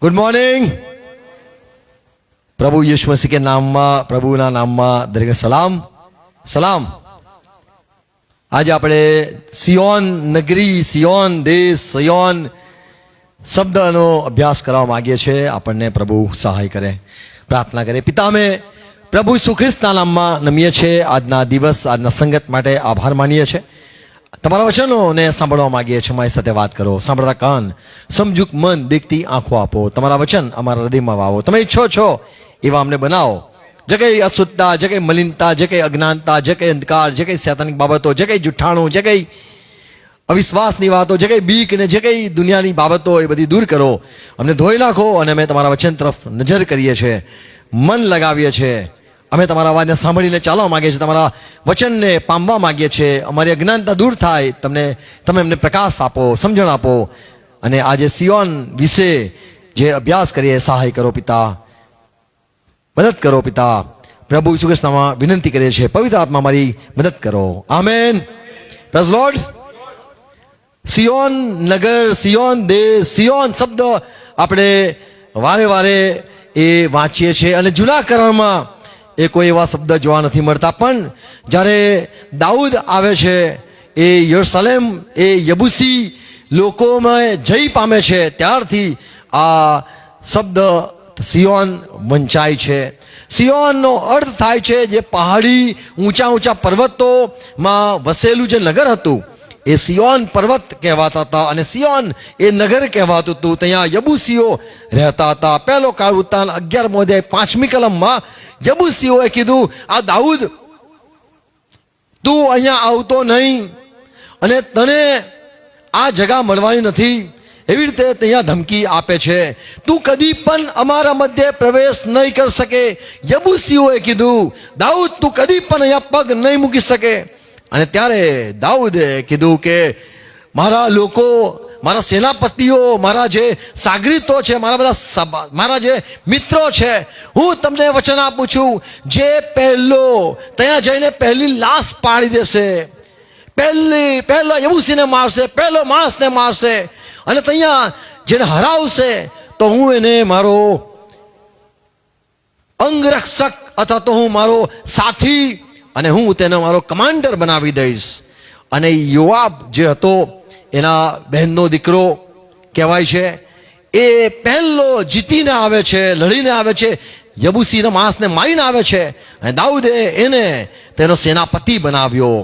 Good morning. प्रभु यीशु मसीह के नाम में, प्रभुना नाम में दरेक सलाम सलाम। आज આપણે સિયોન નગરી, સિયોન દેશ, સિયોન શબ્દનો અભ્યાસ કરવા માંગીએ છીએ। આપણને પ્રભુ સહાય કરે, પ્રાર્થના કરે। પિતા, અમે પ્રભુ ઈસુ ખ્રિસ્તના નામમાં નમીએ છીએ। આજના દિવસ, આજના સંગત માટે આભાર માનીએ છીએ। તમારા વચનોને સાંભળવા માંગીએ છીએ। મારી સાથે વાત કરો, સાંભળતા કાન, સમજુક મન, દેખતી આંખો આપો। તમારા વચન અમારા હૃદયમાં વાવો। તમે ઈચ્છો છો એવા અમને બનાવો। જે કંઈ અશુદ્ધતા, જે કંઈ મલિનતા, જે કંઈ અજ્ઞાનતા, જે કંઈ અંધકાર, જે કંઈ શૈતાનિક બાબતો, જે કંઈ જુઠ્ઠાણું, જે કંઈ અવિશ્વાસની વાતો, જે કંઈ બીક ને જે કંઈ દુનિયાની બાબતો, એ બધી દૂર કરો। અમને ધોઈ નાખો અને અમે તમારા વચન તરફ નજર કરીએ છીએ, મન લગાવીએ છીએ। અમે તમારા અવાજને સાંભળીને ચાલવા માંગીએ છીએ, તમારા વચનને પામવા માંગીએ છીએ। અમારી અજ્ઞાનતા દૂર થાય, તમે અમને પ્રકાશ આપો, સમજણ આપો। અને આજે સિયોન વિશે જે અભ્યાસ કરીએ, સહાય કરો પિતા, મદદ કરો પિતા। પ્રભુ ઈસુ ખ્રિસ્તમાં વિનંતી કરીએ છીએ, પવિત્ર આત્મા મારી મદદ કરો। Amen, praise lord. સિયોન નગર, સિયોન દેશ, સિયોન શબ્દ આપણે વારે વારે એ વાંચીએ છીએ અને જૂના કરારમાં એ કોઈ એવા શબ્દ જોવા નથી મળતા। પણ જ્યારે દાઉદ આવે છે, એ યરુશલેમ, એ યબુસી લોકોમાં જય પામે છે, ત્યારથી આ શબ્દ સિયોન વંચાય છે। સિયોનનો અર્થ થાય છે જે પહાડી ઊંચા ઊંચા પર્વતોમાં વસેલું જે નગર હતું, એ સિયોન પર્વત કહેવાતા હતા અને સિયોન એ નગર કહેવાતું હતું। ત્યાં યબુસીઓ રહેતા હતા। પહેલો કાળ વૃત્તાંત 11મો અધ્યાય 5મી કલમમાં યબુસીઓએ કીધું, આ દાઉદ, તું અહીંયા આવતો નહીં અને તને આ જગા મળવાની નથી, એવી રીતે ત્યાં ધમકી આપે છે। તું કદી પણ અમારા મધ્ય પ્રવેશ નહીં કરી શકે। યબુસીઓએ કીધું, દાઉદ, તું કદી પણ અહીંયા પગ નહીં મૂકી શકે। અને ત્યારે દાઉદે કીધું કે મારા લોકો, મારા સેનાપતિઓ, મારા જે સાગરીતો છે, મારા જે મિત્રો છે, હું તમને વચન આપું છું, જે પહેલો ત્યાં જઈને પહેલી લાશ પાડી દેશે, પહેલો યબુસીને મારશે, પહેલો માણસને મારશે અને ત્યાં જેને હરાવશે, તો હું એને મારો અંગરક્ષક અથવા તો હું મારો સાથી અને હું તેને મારો કમાન્ડર બનાવી દઈશ। અને યોઆબ જે હતો, એના બહેનનો દીકરો કહેવાય છે, એ પહેલો જીતીને આવે છે, લડીને આવે છે, યબુસીના માણસને મારીને આવે છે અને દાઉદે એને તેનો સેનાપતિ બનાવ્યો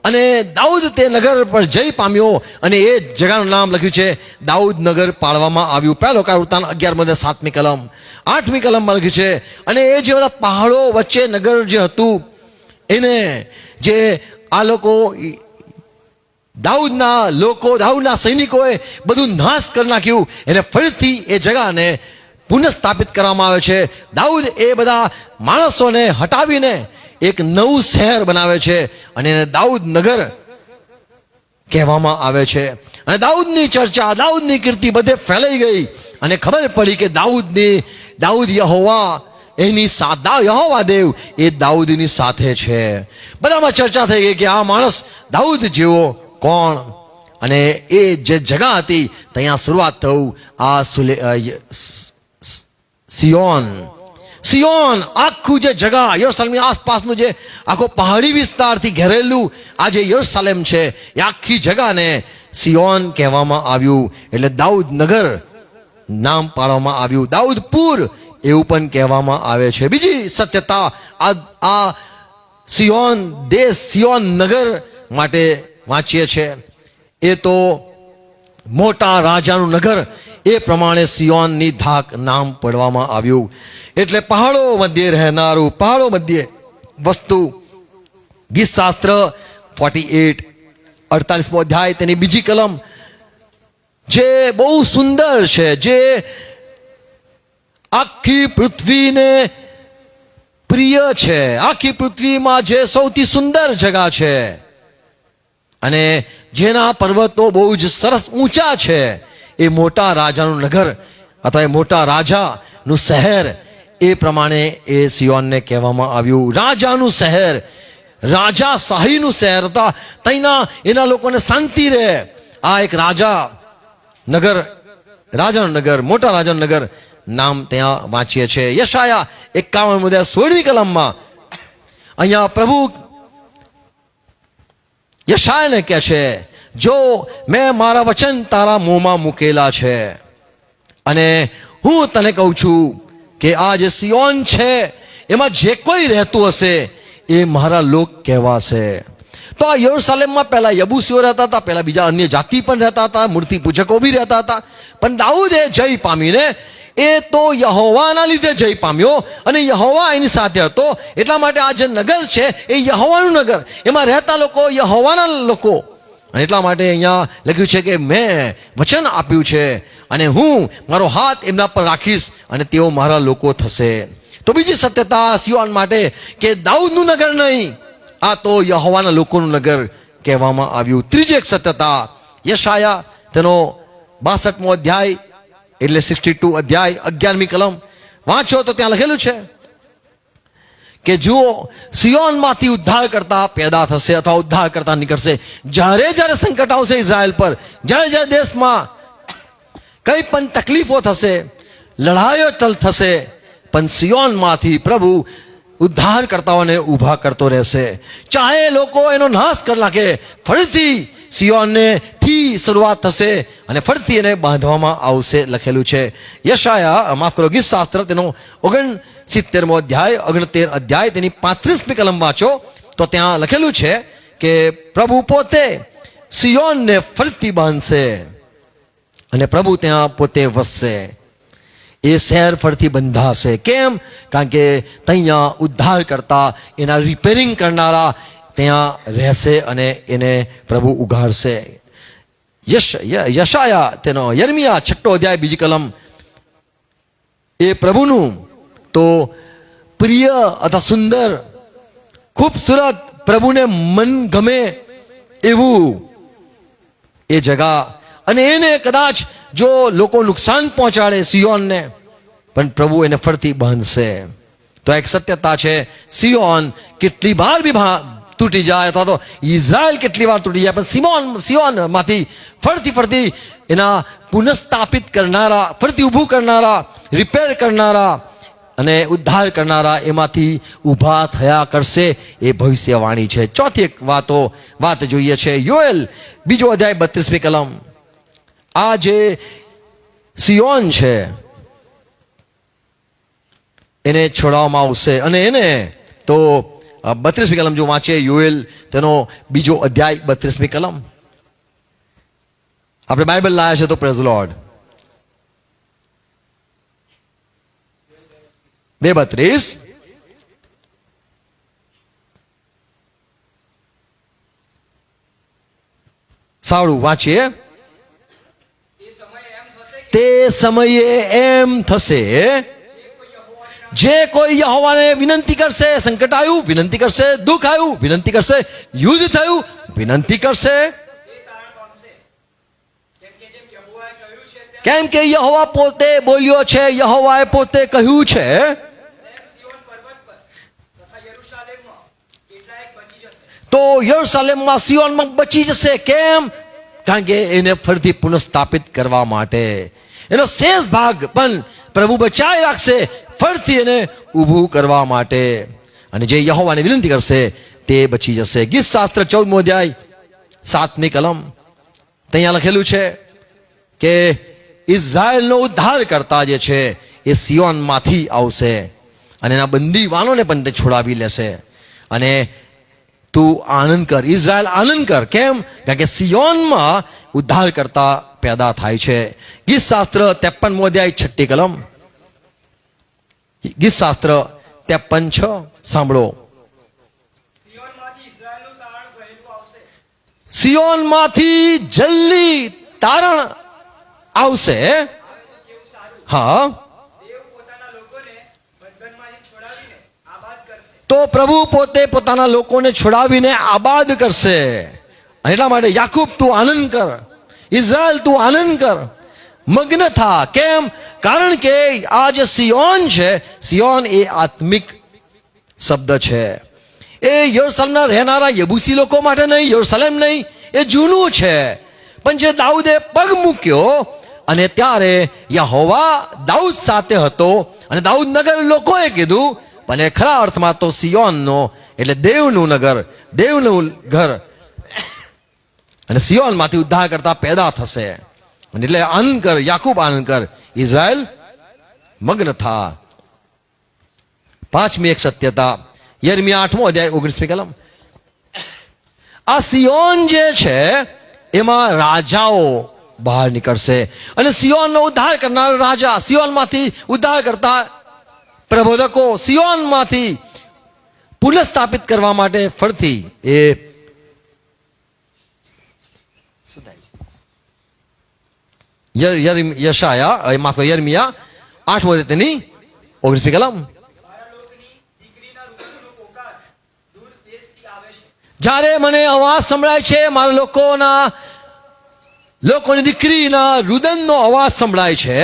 અને દાઉદ તે નગર પર જય પામ્યો અને એ જગાનું નામ લખ્યું છે દાઉદ નગર પાડવામાં આવ્યું। પહેલો કાળ વૃત્તાંત 11મો અધ્યાય 7મી કલમ 8મી કલમમાં લખ્યું છે। અને એ જે બધા પહાડો વચ્ચે નગર જે હતું, એને જે આ લોકો દાઉદના સૈનિકોએ બધું નાશ કરી નાખ્યું, એને ફરીથી એ જગાને પુનઃસ્થાપિત કરવામાં આવે છે। દાઉદ એ બધા માણસોને હટાવીને એક નવું શહેર બનાવે છે અને એને દાઉદ નગર કહેવામાં આવે છે। અને દાઉદની ચર્ચા, દાઉદની કીર્તિ બધે ફેલાઈ ગઈ અને ખબર પડી કે દાઉદ યહોવા યહોવા દેવ એ દાઉદની સાથે છે। બધામાં ચર્ચા થઈ ગઈ કે આ માણસ દાઉદ જેવો કોણ? અને એ જે જગા હતી ત્યાં શરૂઆત થયું આ સિયોન આખું જે જગા, યરુશલેમની આસપાસનું જે આખો પહાડી વિસ્તારથી ઘેરેલું આ જે યરુશલેમ છે, એ આખી જગાને સિયોન કહેવામાં આવ્યું। એટલે દાઉદ નગર નામ પાડવામાં આવ્યું। દાઉદપુર એવું પણ કહેવામાં આવે છે। બીજી સત્યતા આ સિયોન દેશ, સિયોન નગર માટે વાંચીએ છીએ, એ તો મોટા રાજાનું નગર, એ પ્રમાણે સિયોનની ધાક નામ પડવામાં આવ્યું। એટલે પહાડો મધ્યે રહેનારું, પહાડો મધ્યે વસ્તુ। ગીતશાસ્ત્ર 48મો અધ્યાય તેની બીજી કલમ, જે બહુ સુંદર છે, જે આખી પૃથ્વીને પ્રિય છે, આખી પૃથ્વીમાં જે સૌથી સુંદર જગા છે અને જેના પર્વતો બહુ જ સરસ ઊંચા છે, એ મોટા રાજાનું નગર અથવા એ મોટા રાજાનું શહેર, એ પ્રમાણે એ સિયોનને કહેવામાં આવ્યું। રાજાનું શહેર, રાજાશાહીનું શહેર હતા, ત્યાંના એના લોકોને શાંતિ રહે। આ એક રાજા નગર રાજાનું નગર, મોટા રાજાનું નગર નામ ત્યાં વાંચીએ છીએ. યશાયા 51 16મી કલમમાં અહીંયા પ્રભુ યશાયાને કહે છે, જો મેં મારા વચન તારા મોંમાં મૂકેલા છે અને હું તને કહું છું કે આ જે સિયોન છે એમાં જે કોઈ રહેતું હશે એ મારા લોક કહેવાશે. તો આ યરૂશલેમમાં પહેલા યબુસીઓ રહેતા હતા, પહેલા બીજા અન્ય જાતિ પણ રહેતા હતા, મૂર્તિ પૂજકો બી રહેતા હતા. પણ દાઉદે જય પામીને એ તો યહોવાના લીધે જય પામ્યો અને યહોવા એની સાથે હતો. એટલા માટે આ જે નગર છે એ યહોવાનું નગર, એમાં રહેતા લોકો યહોવાના લોકો. અને એટલા માટે અહીંયા લખ્યું છે કે મેં વચન આપ્યું છે અને હું મારો હાથ એમના પર રાખીશ અને તેઓ મારા લોકો થશે. તો બીજી સત્યતા સિયોન માટે કે દાઉદનું નગર નહીં, આ તો યહોવાના લોકોનું નગર કહેવામાં આવ્યું. ત્રીજી એક સત્યતા, યશાયા તેનો 62મો અધ્યાય એટલે 62 અધ્યાય 11મી કલમ વાંચો તો ત્યાં લખેલું છે કે જુઓ, સિયોનમાંથી ઉદ્ધાર કરતા પેદા થશે અથવા ઉદ્ધાર કરતા નીકળશે. જ્યારે જ્યારે સંકટ આવશે ઇઝરાયલ પર, જ્યારે જ્યારે દેશમાં કંઈ પણ તકલીફો થશે, લડાઈઓ થશે, પણ સિયોનમાંથી પ્રભુ ઉદ્ધાર કરતાઓને ઊભા કરતો રહેશે. ચાહે લોકો એનો નાશ કરી નાખે, ફરીથી સિયોનને થી શરૂઆત થશે અને ફરીથી એને બાંધવામાં આવશે લખેલું છે. યશાયા માફ કરો, ગીત શાસ્ત્ર તેનો 69મો અધ્યાય 69 અધ્યાય તેની 35મી કલમ વાંચો તો ત્યાં લખેલું છે કે પ્રભુ પોતે સિયોનને ફરીથી બાંધશે અને પ્રભુ ત્યાં પોતે વસશે. એ શહેર ફરીથી બંધાશે. કેમ? કારણ કે ત્યાં ઉદ્ધાર કરતા, એના રિપેરિંગ કરનારા ત્યાં રહેશે અને એને પ્રભુ ઉઘાડશે. યશાયા તેનો યર્મિયા 6 અધ્યાય 2 કલમ, એ પ્રભુનું તો પ્રિય અથવા સુંદર, ખૂબસૂરત, પ્રભુને મન ગમે એવું એ જગા. અને એને કદાચ જો લોકો નુકસાન પહોંચાડે સિયોનને, પણ પ્રભુ એને ફરતી બાંધશે. તો એક સત્યતા છે, સિયોન કેટલી વાર બી તૂટી જાય અથવા તો ઇઝરાયલ કેટલી વાર તૂટી જાય, પણ સિયોનમાંથી ફરતી એના પુનઃસ્થાપિત કરનારા, ફરતી ઊભું કરનારા, રિપેર કરનારા અને ઉદ્ધાર કરનારા એમાંથી ઊભા થયા કરશે, એ ભવિષ્યવાણી છે. ચોથી એક વાત જોઈએ છે, યોએલ 2 અધ્યાય 32મી કલમ. આ જે સિયોન છે એને છોડાવવામાં આવશે અને એને તો 32મી કલમ જો વાંચીએ, યોએલ તેનો 2 અધ્યાય 32મી કલમ. આપણે બાઇબલ લાયા છે તો પ્રેઝ લોર્ડ. 2:32 સાવડું વાંચીએ. તે સમયે એમ થશે, જે કોઈ યહોવાને વિનંતી કરશે, સંકટ આવ્યું વિનંતી કરશે, દુઃખ આવ્યું વિનંતી કરશે, યુદ્ધ થયું વિનંતી કરશે. કેમ કે યહોવા પોતે બોલ્યો છે, યહોવાએ પોતે કહ્યું છે, તો યરૂશલેમમાં સિયોનમાં બચી જશે. કેમ? કારણ કે એને ફરીથી પુનઃસ્થાપિત કરવા માટે એનો શેષ ભાગ પણ પ્રભુ બચાવી રાખશે, ફરીથી એને ઊભું કરવા માટે. અને જે યહોવાને વિનંતી કરશે તે બચી જશે. ગીત શાસ્ત્ર 14મો અધ્યાય 7મી કલમ, ત્યાં લખેલું છે કે ઇઝરાયલનો ઉદ્ધાર કરતા જે છે એ સિયોનમાંથી આવશે અને એના બંદીવાનોને પણ તે છોડાવી લેશે. અને તું આનંદ કર, ઇઝરાયલ આનંદ કર. કેમ? કારણ કે સિયોનમાં ઉદ્ધાર કરતા પેદા થાય છે. ગીત શાસ્ત્ર 53મો અધ્યાય 6મી કલમ, ગીત શાસ્ત્ર 53:6 સાંભળો. સિયોનમાંથી જલ્દી તારણ આવશે. હા, તો પ્રભુ પોતે પોતાના લોકોને છોડાવીને આબાદ કરશે. એટલા માટે યાકૂબ તું આનંદ કર, ઇઝરાયલ તું આનંદ કર, મગ્ન થા. કેમ? કારણ કે આ જે સિયોન છે, સિયોન એ આત્મિક શબ્દ છે. એ યરૂશલેમના રહેનારા યબુસી લોકો માટે નહીં, યરૂશલેમ નહીં, એ જૂનું છે. પણ જે દાઉદે પગ મૂક્યો અને ત્યારે યહોવા દાઉદ સાથે હતો અને દાઉદ નગર લોકોએ કીધું પણ એ ખરા અર્થમાં તો સિયોનનો એટલે દેવનું નગર, દેવનું ઘર, અને સિયોનમાંથી ઉદ્ધાર કરતા પેદા થશે. અને એટલે આનંદ કર યાકૂબ, આનંદ કર ઇઝરાયલ મગ્ન થા. પાંચમી એક સત્યતા, યર્મિયા 8મો અધ્યાય 19મી કલમ. આ સિયોન જે છે એમાં રાજાઓ બહાર નીકળશે અને સિયોનનો ઉદ્ધાર કરનાર રાજા, સિયોનમાંથી ઉદ્ધાર કરતા પ્રબોધકો, સિયોનમાંથી પુનઃસ્થાપિત કરવા માટે ફરતી એ યશાયા, માફ કરો, યર્મિયા 8મો અધ્યાય તેની 19મી કલમ. જ્યારે મને અવાજ સંભળાય છે, મારા લોકોની દીકરીના રુદનનો અવાજ સંભળાય છે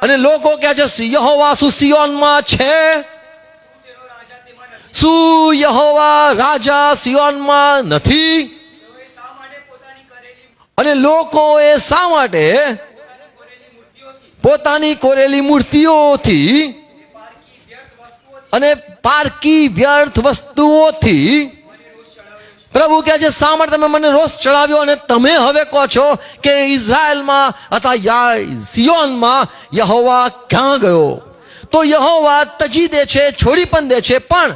અને લોકો કહે છે યહોવા શું સિયોનમાં છે? શું યહોવા રાજા સિયોનમાં નથી? અને લોકોએ શા માટે પોતાની કોરેલી મૂર્તિઓથી અને પારકી વ્યર્થ વસ્તુઓથી, પ્રભુ કહે છે શા માટે તમે મને રોષ ચડાવ્યો અને તમે હવે કહો છો કે ઇઝરાયલમાં અથવા સિયોનમાં યહોવા ક્યાં ગયો? તો યહોવા તજી દે છે, છોડી પણ દે છે, પણ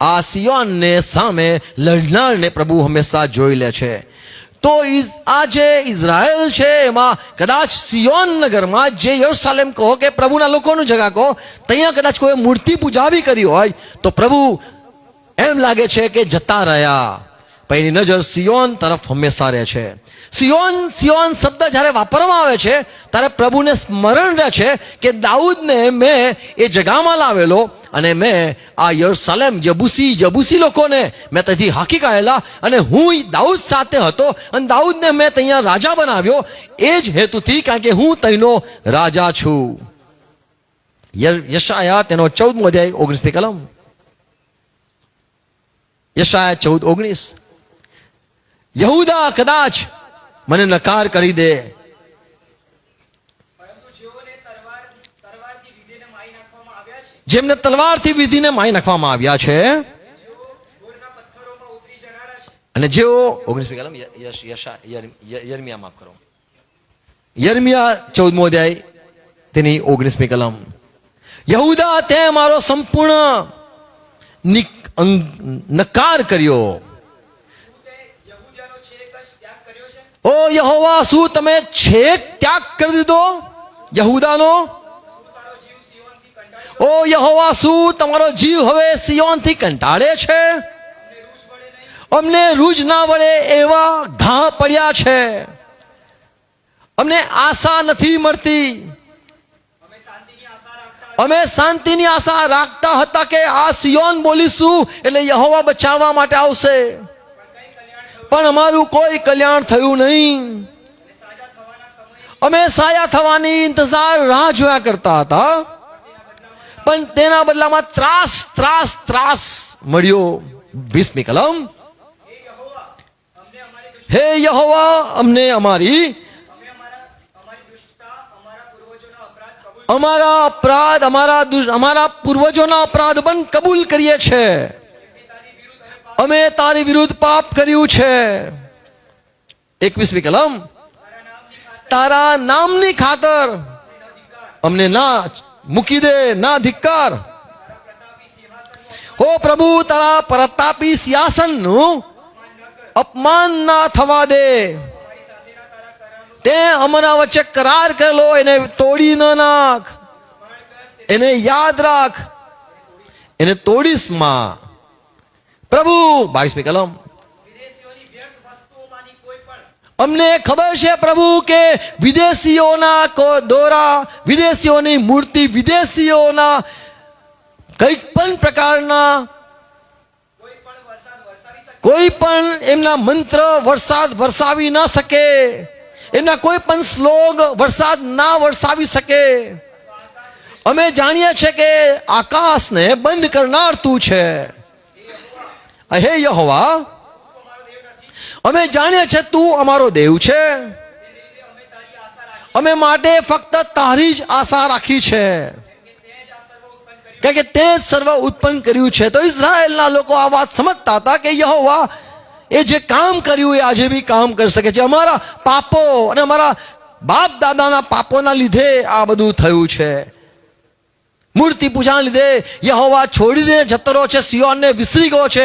આ સિયોનને સામે લડનારને પ્રભુ હંમેશા જોઈ લે છે. તો આ જે ઇઝરાયલ છે એમાં કદાચ સિયોન નગરમાં, જે યરુશલેમ કહો કે પ્રભુના લોકોનું જગા કહો, ત્યાં કદાચ કોઈ મૂર્તિ પૂજા બી કરી હોય તો પ્રભુ એમ લાગે છે કે જતા રહ્યા, પણ એની નજર સિયોન તરફ હંમેશા રહે છે. સિયોન શબ્દ જ્યારે વાપરવામાં આવે છે ત્યારે પ્રભુને સ્મરણ રહે છે કે દાઉદને મેં એ જગામાં લાવેલો અને મેં આ યરુશલેમ યબૂસી લોકોને મેં ત્યાંથી હાંકી કાઢેલા અને હું દાઉદ સાથે હતો અને દાઉદને મેં ત્યાં રાજા બનાવ્યો એ જ હેતુથી, કારણ કે હું ત્યાંનો રાજા છું. યશાયા તેનો 14મો અધ્યાય 19મી કલમ. યશાયા 14:19. યહૂદા કદાચ મને નકાર કરી દે, જેમને તલવારથી વિધિને મારી નાખવામાં આવ્યા છે અને જેઓ 19મી કલમ યર્મિયા, માફ કરો, યર્મિયા 14મો અધ્યાય તેની 19મી કલમ. યહૂદા તે મારો સંપૂર્ણ નકાર કર્યો. ઓ યહોવા શું તમે છેક ત્યાગ કરી દીધો યહૂદાનો? ઓ યહોવા શું તમારો જીવ હવે સિયોનથી કંટાળે છે? અમને રૂજ ના વળે એવા ઘા પડ્યા છે, અમને આશા નથી મળતી. અમે શાંતિની આશા રાખતા હતા કે આ સિયોન બોલીશું એટલે યહોવા બચાવવા માટે આવશે, પણ અમારું કોઈ કલ્યાણ થયું નહીં. અમે સાયા થવાની ઇંતજાર રાહ જોયા કરતા હતા, પણ તેના બદલામાં ત્રાસ મળ્યો. 20મી કલમ. હે યહોવા અમને અમારા પૂર્વજોના અપરાધ પણ કબૂલ કરીએ છે. અમે તારી વિરુદ્ધ પાપ કર્યું છે. 21મી કલમ. તારા નામની ખાતર અમને ના મૂકી દે, ના ધિક્કાર. હો પ્રભુ તારા પ્રતાપી સિંહાસનનું અપમાન ના થવા દે. તે અમારા વચ્ચે કરાર કરેલો એને તોડી ન નાખ, એને યાદ રાખ, એને તોડીશ માં. પ્રભુ 22મી કલમ. અમને ખબર છે પ્રભુ કે વિદેશીઓના દોરા, વિદેશીઓની મૂર્તિ, વિદેશીઓના કંઈક પણ પ્રકારના કોઈ પણ એમના મંત્ર વરસાદ વરસાવી ના શકે, એમના કોઈ પણ શ્લોક વરસાદ ના વરસાવી શકે. અમે જાણીએ છીએ કે આકાશને બંધ કરનાર તું છે. હે યહોવા અમે જાણીએ છીએ તું અમારો દેવ છે, અમે માટે ફક્ત તારી જ આશા રાખી છે, કારણ કે તે જ સર્વ ઉત્પન્ન કર્યું છે. તો ઇઝરાયેલના લોકો આ વાત સમજતા હતા કે યહોવા એ જે કામ કર્યું એ આજે બી કામ કરી શકે છે. અમારા પાપો અને અમારા બાપ દાદાના પાપોના લીધે આ બધું થયું છે. મૂર્તિ પૂજાના લીધે યહોવા છોડી દે જતો રહ્યો છે, સિયોનને વિસરી ગયો છે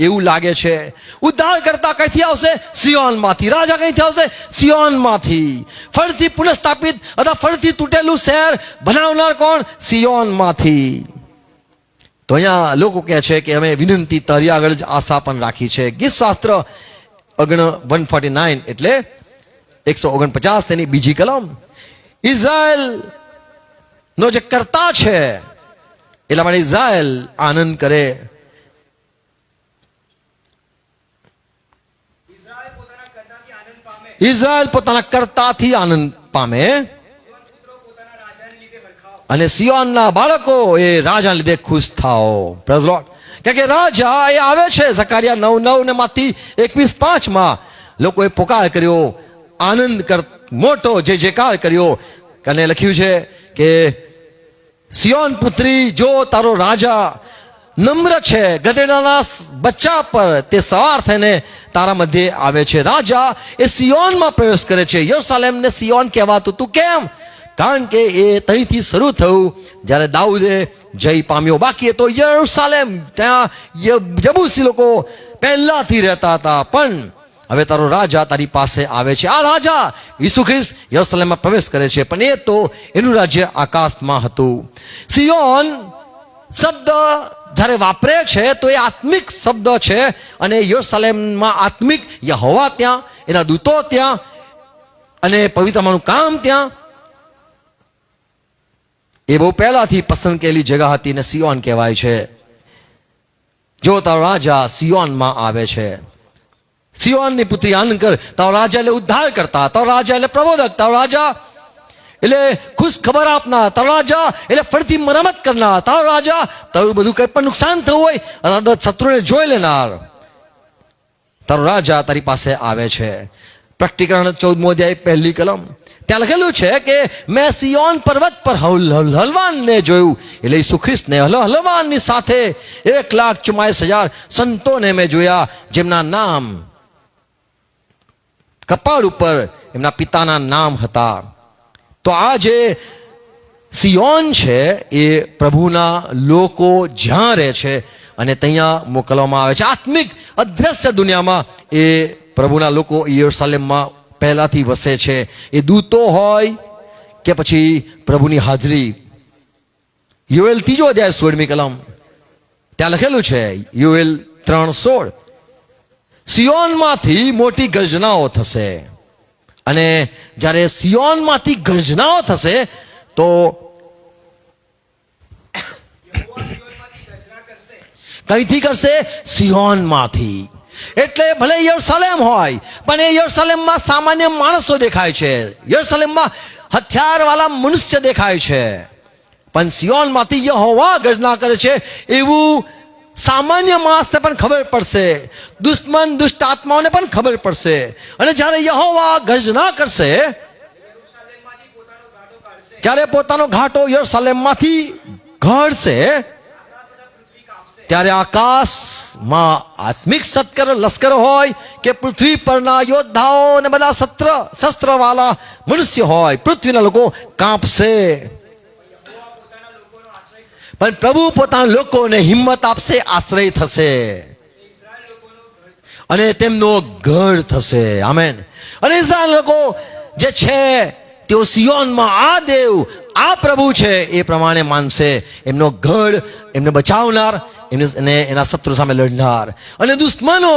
એવું લાગે છે. ઉદ્ધાર કરતા કઈથી આવશે? સિયોનમાંથી. રાજા કઈથી આવશે? સિયોનમાંથી. ફરીથી પુનઃસ્થાપિત અથવા ફરીથી તૂટેલું શહેર બનાવનાર કોણ? સિયોનમાંથી. તો અહીંયા લોકો કહે છે કે અમે વિનંતી તારી આગળ જ આશા પણ રાખી છે. ગીત શાસ્ત્ર 149 એટલે 149 તેની બીજી કલમ. ઇઝરાયલ નો જે કરતા છે એટલા માટે ઇઝરાયલ આનંદ કરે. ઇઝરાયલ પોતાના કરતાથી આનંદ પામે અને સિયોનના બાળકો એ રાજા લીધે ખુશ થાઓ. Praise lord. કારણ કે રાજા એ આવે છે. ઝકારિયા 9:9 ને માંથી 21:5 લોકોએ પોકાર કર્યો, આનંદ કર, મોટો જે જેકાર કર્યો અને લખ્યું છે કે સિયોન પુત્રી જો તારો રાજા નમ્ર છે, ગધેડાના બચ્ચા પર તે સવાર થઈને તારા મધ્યે આવે છે. રાજા એ સિયોનમાં પ્રવેશ કરે છે. યરૂશલેમને સિયોન કહેવાતું તું કેમ? કારણ કે એ ત્યાંથી શરૂ થયું જ્યારે દાઉદે જય પામ્યો. બાકી તો યરૂશલેમ ત્યાં યબૂસી લોકો પહેલાથી રહેતા હતા, પણ હવે તારો રાજા તારી પાસે આવે છે. આ રાજા ઈસુ ખ્રિસ્ત યરૂશલેમમાં પ્રવેશ કરે છે, પણ એ તો એનું રાજ્ય આકાશમાં હતું. સિયોન શબ્દ જ્યારે વાપરે છે તો એ આત્મિક શબ્દ છે અને યરૂશલેમમાં આત્મિક યહોવા ત્યાં, એના દૂતો ત્યાં અને પવિત્રમાંનું કામ ત્યાં. એ બહુ પહેલાથી પસંદ કરેલી જગ્યા હતી ને સિયોન કહેવાય છે. જો તારો રાજા સિયોનમાં આવે છે. સિયોનની પુત્રી આનંદ કર. તારો રાજા એટલે ઉદ્ધાર કરતા, તારો રાજા એટલે પ્રબોધક, તારો રાજા એટલે ખુશ ખબર આપનાર, તારો રાજા એટલે ફરીથી મરમત કરનાર, તારો રાજા તારું બધું કંઈ પણ નુકસાન થયું હોય અથવા શત્રુને જોઈ લેનાર. તારો રાજા તારી પાસે આવે છે. પ્રકટીકરણ 14મો અધ્યાય 1લી કલમ. ત્યાં લખેલું છે કે મેં સિયોન પર્વત પર હલવાનને જોયું, એટલે ઈસુ ખ્રિસ્તને હલવાનની સાથે 1,44,000 સંતોને મેં જોયા, જેમના નામ કપાળ ઉપર એમના પિતાના નામ હતા. તો આ જે સિયોન છે એ પ્રભુના લોકો જ્યાં રહે છે અને ત્યાં મોકલવામાં આવે છે. આત્મિક અદ્રશ્ય દુનિયામાં એ પ્રભુના લોકો યરૂશલેમમાં પહેલાથી વસે છે. એ દૂતો હોય કે પછી પ્રભુની હાજરી. યોએલ 3 અધ્યાય 16મી કલમ. ત્યાં લખેલું છે યોએલ 3:16 સિયોનમાંથી મોટી ગર્જનાઓ થશે. અને જ્યારે સિયોનમાંથી ગર્જનાઓ થશે તો કઈથી કરશે? સિયોનમાંથી. એટલે ભલે યરૂશલેમ હોય પણ એ યરૂશલેમમાં સામાન્ય માણસો દેખાય છે, યરૂશલેમમાં હથિયારવાળા મનુષ્ય દેખાય છે, પણ સિયોનમાંથી યહોવા ગર્જના કરે છે એવું સામાન્ય માણસને પણ ખબર પડશે, દુશ્મન દુષ્ટ આત્માઓને પણ ખબર પડશે. અને જ્યારે યહોવા ગર્જના કરશે, જ્યારે પોતાનો ઘાટો યરૂશલેમમાંથી ઘડશે, ત્યારે આકાશમાં આત્મિક લશ્કર હોય કે પૃથ્વી પરના યોદ્ધાઓ અને બધા શસ્ત્રવાળા મનુષ્ય હોય, પૃથ્વીના લોકો કાંપશે. પણ પ્રભુ પોતાના લોકોને હિંમત આપશે, આશ્રય થશે અને તેમનો ગઢ થશે. આમેન. અને ઇઝરાયલ લોકો જે છે તેઓ સિયોનમાં આ દેવ, આ પ્રભુ છે એ પ્રમાણે માનશે. એમનો ગઢ, એમને બચાવનાર, એમને એના શત્રુ સામે લડનાર. અને દુશ્મનો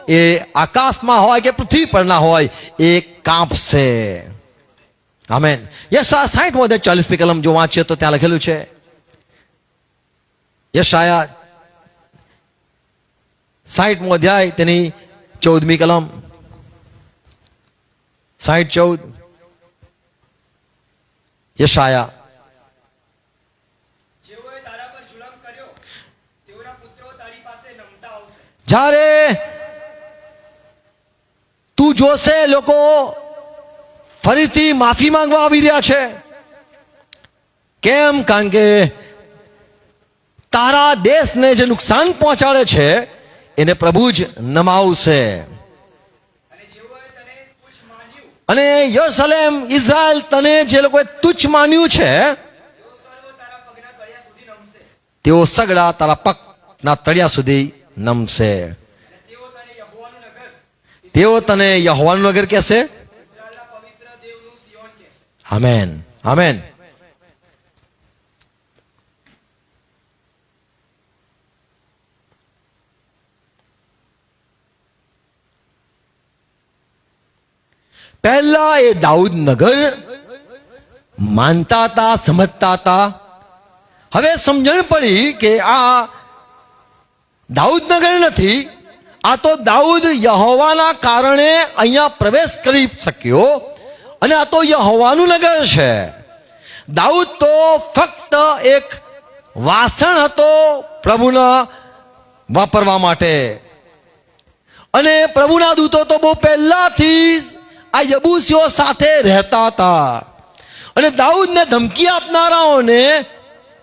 એ આકાશમાં હોય કે પૃથ્વી પરના હોય એ કાંપશે. આમેન. યશાયા 60મો અધ્યાય 40મી કલમ જો વાંચીએ તો ત્યાં લખેલું છે, યશાયા 60મો અધ્યાય તેની 14મી કલમ. 60:14 યશાયા. જ્યારે તું જોશે લોકો ફરીથી માફી માંગવા આવી રહ્યા છે. કેમ? કારણ કે તારા દેશને જે નુકસાન પહોંચાડે છે એને પ્રભુ જ નમાવશે. અને યરુશલેમ, ઇઝરાયલ, તને જે લોકોએ તુચ્છ માન્યું છે તેઓ સગડા તારા પગના તળિયા સુધી નમશે. તેઓ તને યહોવાનું નગર કહેશે. Amen, amen. પહેલા એ દાઉદ નગર માનતા હતા, સમજતા હતા. હવે સમજણ પડી કે આ દાઉદ નગર નથી, આ તો દાઉદ યહોવાના કારણે અહીંયા પ્રવેશ કરી શક્યો અને આ તો યહોવાનું નગર છે. દાઉદ તો ફક્ત એક વાસણ હતો પ્રભુના વાપરવા માટે. અને પ્રભુના દૂતો તો બહુ પહેલાથી આ યબૂસીઓ સાથે રહેતા હતા. અને દાઉદને ધમકી આપનારાઓને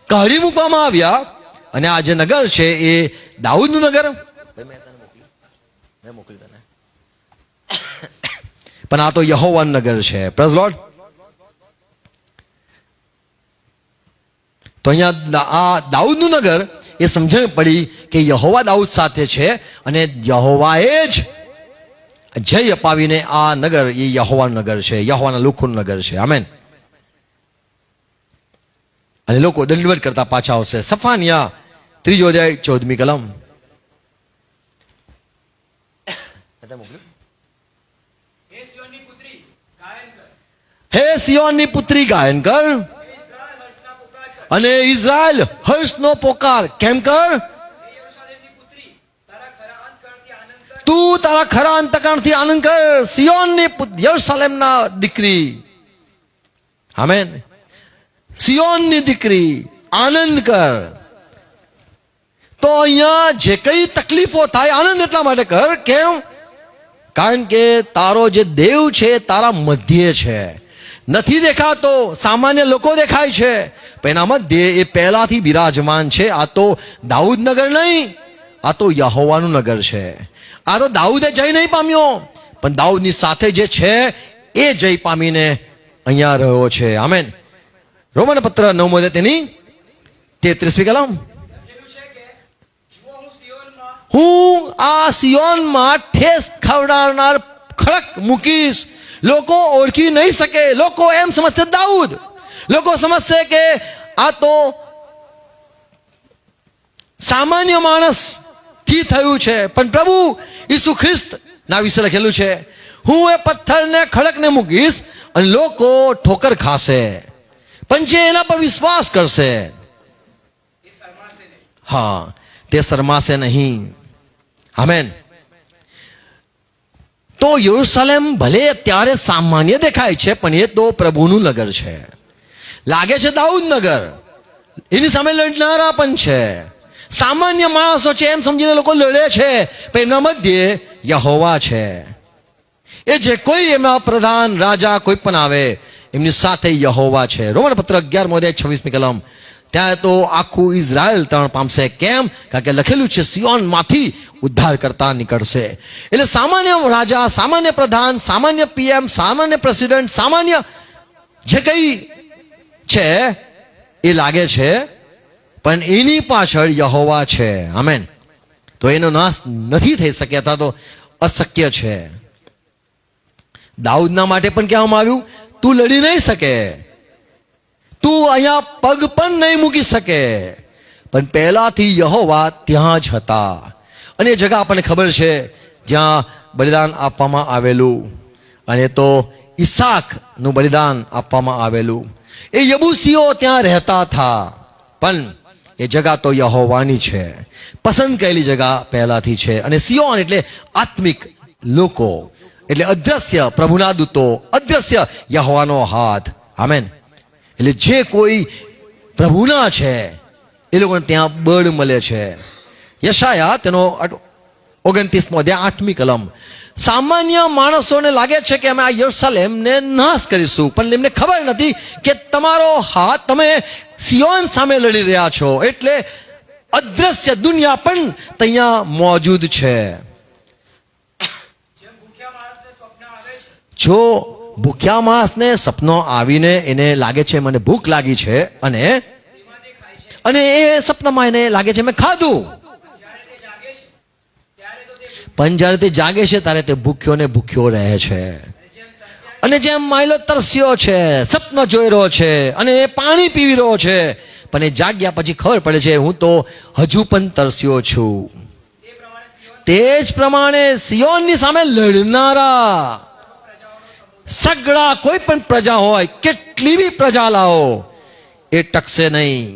કાઢી મૂકવામાં આવ્યા. અને આ જે નગર છે એ દાઉદનું નગર. મેં મોકલી તને, પણ આ તો યહોવાનું નગર છે. Praise lord. તો અહીંયા આ દાઉદનું નગર એ સમજણ પડી કે યહોવા દાઉદ સાથે છે અને યહોવાએ જ જય અપાવીને આ નગર એ યહોવાનું નગર છે, યહોવાના લોકોનું નગર છે. આમેન. અને લોકો દંડવત કરતા પાછા આવશે. સફાનિયા 3 અધ્યાય 14મી કલમ. હે સિયોનની પુત્રી ગાયન કર અને ઇઝરાયલ હર્ષનો પોકાર કેમ કર. તું તારા ખરા અંતકરણથી આનંદ કર, સિયોનની યરુશલેમના દીકરી. આમેન. સિયોનની દીકરી આનંદ કર. તો અહીંયા જે કઈ તકલીફો થાય આનંદ એટલા માટે કર. કેમ? કારણ કે તારો જે દેવ છે તારા મધ્યે છે. નથી દેખાતો, સામાન્ય લોકો દેખાય છે, પણ એના મધ્યે એ પહેલાથી બિરાજમાન છે. આ તો દાઉદ નગર નહીં, આ તો યહોવાનું નગર છે. આ તો દાઉદે જય નહીં પામ્યો, પણ દાઉદની સાથે જે છે એ જય પામીને અહીંયા રહ્યો છે. આમેન. રોમન પત્ર 9 અધ્યાય તેની 33મી કલમ. હું આ સિયોનમાં ઠેસ ખવડાવનાર ખડક મૂકીશ, લોકો ઓળખી નહીં શકે. લોકો એમ સમજશે દાઉદ, લોકો સમજશે કે આ તો સામાન્ય માણસ થી થયું છે, પણ પ્રભુ ઈસુ ખ્રિસ્ત ના વિશે લખેલું છે, હું એ પથ્થરને ખડકને મૂકીશ અને લોકો ઠોકર ખાશે, પણ જે એના પર વિશ્વાસ કરશે હા તે શરમાશે નહીં. આમેન. તો યરુશલેમ ભલે અત્યારે સામાન્ય દેખાય છે, પણ એ તો પ્રભુનું નગર છે. લાગે છે દાઉદ નગર, એની સામે લડનારા પણ છે, સામાન્ય માણસો છે એમ સમજીને લોકો લડે છે, પણ એમના મધ્યે યહોવા છે. એ જે કોઈ એમના પ્રધાન રાજા કોઈ પણ આવે એમની સાથે યહોવા છે. રોમન પત્ર 11 અધ્યાય 26મી કલમ. ત્યાં તો આખું ઇઝરાયલ તરણ પામશે. કેમ? કારણ કે લખેલું છે સિયોનમાંથી ઉદ્ધાર કરતા નીકળશે. એટલે સામાન્ય રાજા, સામાન્ય પ્રધાન, સામાન્ય પીએમ, સામાન્ય પ્રેસિડેન્ટ, સામાન્ય જે કઈ છે એ લાગે છે, પણ એની પાછળ યહોવા છે. આમેન. તો એનો નાશ નથી થઈ શકે અથવા તો અશક્ય છે. દાઉદના માટે પણ કહેવામાં આવ્યું તું લડી નહીં શકે, તું અહીંયા પગ પણ નહીં મૂકી શકે, પણ પહેલાથી યહોવા ત્યાં જ હતા. અને એ જગા આપણને ખબર છે જ્યાં બલિદાન આપવામાં આવેલું, અને તો ઈસાકનું બલિદાન આપવામાં આવેલું. એ યબૂસીઓ ત્યાં રહેતા હતા, પણ એ જગા તો યહોવાની છે, પસંદ કરેલી જગા પહેલાથી છે. અને સિયોન એટલે આત્મિક લોકો, એટલે અદ્રશ્ય પ્રભુના દૂતો, અદ્રશ્ય યહોવાનો હાથ. આમેન. એટલે જે કોઈ પ્રભુના છે એ લોકોને ત્યાં બળ મળે છે. યશાયા તેનો 29મો અધ્યાય 8મી કલમ. સામાન્ય માણસોને લાગે છે કે અમે આ યરુશલેમને નાશ કરીશું, પણ એમને ખબર નથી કે તમારો હાથ, તમે સિયોન સામે લડી રહ્યા છો, એટલે અદ્રશ્ય દુનિયા પણ ત્યાં મોજૂદ છે. જો ભૂખ્યા માણસને સપનો આવીને એને લાગે છે મને ભૂખ લાગી છે, અને એ સપનામાં એને લાગે છે મેં ખાધું, પણ જ્યારે તે જાગે છે ત્યારે તે ભૂખ્યો ને ભૂખ્યો રહે છે. અને જેમ માયલો તરસ્યો છે, સપનો જોઈ રહ્યો છે અને એ પાણી પીવી રહ્યો છે, પણ એ જાગ્યા પછી ખબર પડે છે હું તો હજુ પણ તરસ્યો છું. તે જ પ્રમાણે સિયોનની સામે લડનારા સગળા કોઈ પણ પ્રજા હોય, કેટલી બી પ્રજા લાવો, એ ટકશે નહીં.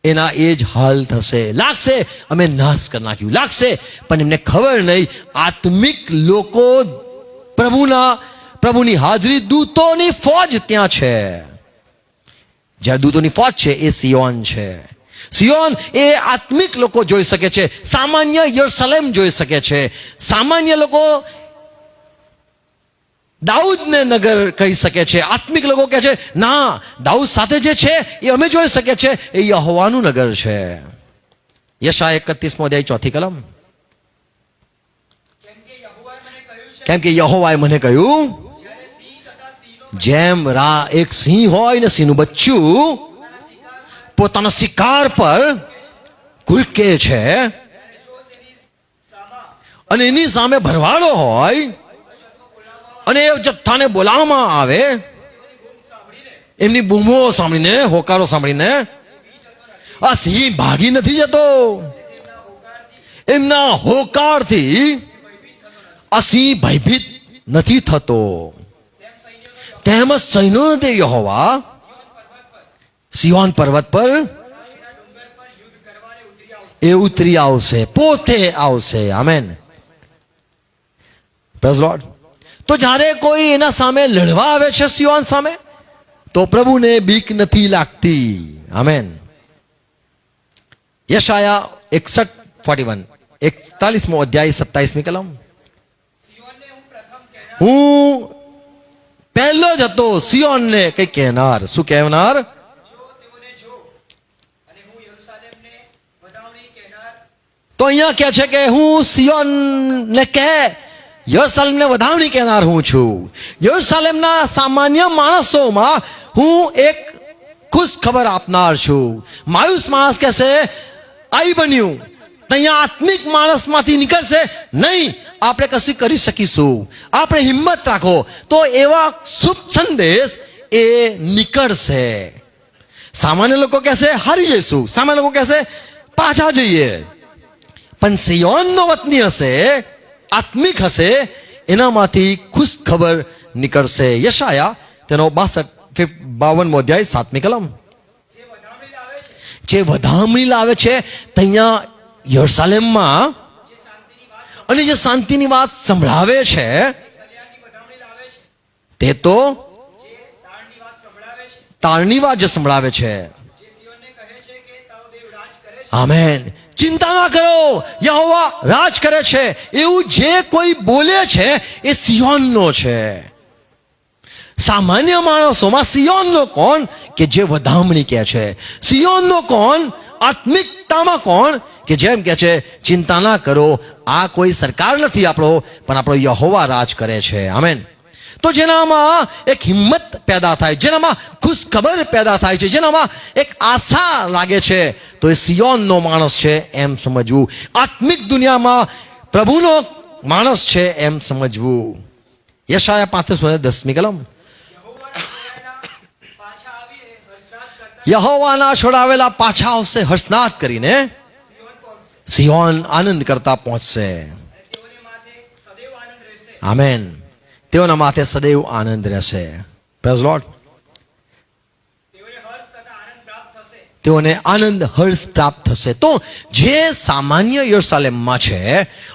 એના એ જ હાલ થશે. લાગશે અમે નાશ કરી નાખ્યું, લાગશે પણ એમને ખબર નહીં આત્મિક લોકો પ્રભુની હાજરી, દૂતોની ફોજ ત્યાં છે. જ્યાં દૂતોની ફોજ છે એ સિયોન છે. સિયોન એ આત્મિક લોકો જોઈ શકે છે, સામાન્ય યરુશલેમ જોઈ શકે છે. સામાન્ય લોકો દાઉદને નગર કહી શકે છે, આત્મિક લોકો કહે છે ના, દાઉદ સાથે જે છે એ અમે જોઈ શકીએ છીએ, એ યહોવાનું નગર છે. યશાયા 31મો અધ્યાય 4મી કલમ. કેમ કે યહોવાએ મને કહ્યું, જેમ એક સિંહ હોય ને સિંહનું બચ્ચું પોતાના શિકાર પર ઘુરકે છે, અને એની સામે ભરવાડો હોય, અને એ જથ્થાને બોલાવવામાં આવે, એમની બૂમો સાંભળીને, હોકારો સાંભળીને આ સિંહ ભાગી નથી જતો, એમના હોકારથી આ સિંહ ભયભીત નથી થતો. તેમજ સૈન્યોનો તે યહોવા સિયોન પર્વત પર એ ઉતરી આવશે, પોતે આવશે. Amen, praise lord. તો જ્યારે કોઈ એના સામે લડવા આવે છે સિયોન સામે, તો પ્રભુને બીક નથી લાગતી. આમેન. યશાયા 41:41 અધ્યાય 27મી કલમ. હું પહેલો જ હતો સિયોનને કઈ કહેનાર. શું કહેનાર? તો અહીંયા કહે છે કે હું સિયોનને યરુશલેમને વધાવણી કહેનાર હું છું. યરુશલેમના સામાન્ય માણસોમાં હું એક ખુશ ખબર આપનાર છું. માયુસ માણસ કહેશે આઈ બન્યું, ત્યાં આત્મિક માણસમાંથી નીકળશે નહીં, આપણે કશું કરી શકીશું, આપણે હિંમત રાખો, તો એવા શુભ સંદેશ એ નીકળશે. સામાન્ય લોકો કહેશે હારી જઈશું, સામાન્ય લોકો કહેશે પાછા જઈએ, પણ સિયોનનો વતની હશે, આત્મિક હશે, એનામાંથી ખુશ ખબર નીકળશે. યશાયા તેનો 52મો અધ્યાય 7મી કલમ. જે વધામણી લાવે છે ત્યાં યરુશલેમમાં, અને જે શાંતિની વાત સંભળાવે છે, તે તો તારની વાત જે સંભળાવે છે. આમેન. ચિંતા ના કરો, યહોવા રાજ કરે છે, એવું જે કોઈ બોલે છે એ સિયોનનો છે. સામાન્ય માણસોમાં સિયોનનો કોણ? કે જે વધામણી કહે છે. સિયોનનો કોણ? આત્મિકતામાં કોણ? કે જેમ કહે છે ચિંતા ના કરો, આ કોઈ સરકાર નથી આપણો, પણ આપણો યહોવા રાજ કરે છે. આમેન. તો જેનામાં એક હિંમત પેદા થાય, જેનામાં ખુશ ખબર પેદા થાય છે, જેનામાં એક આશા લાગે છે, તો એ સિયોનનો માણસ છે એમ સમજવું. આત્મિક દુનિયામાં પ્રભુનો માણસ છે એમ સમજવું. યશાયા 35:10મી કલમ. યહોવાના છોડાવેલા પાછા આવશે હર્ષનાદ કરીને, સિયોન આનંદ કરતા પહોંચશે. આમેન. તેઓના માથે સદૈવ આનંદ રહેશે. Praise lord. તેઓને આનંદ હર્ષ પ્રાપ્ત થશે. તો જે સામાન્ય યરુશલેમમાં છે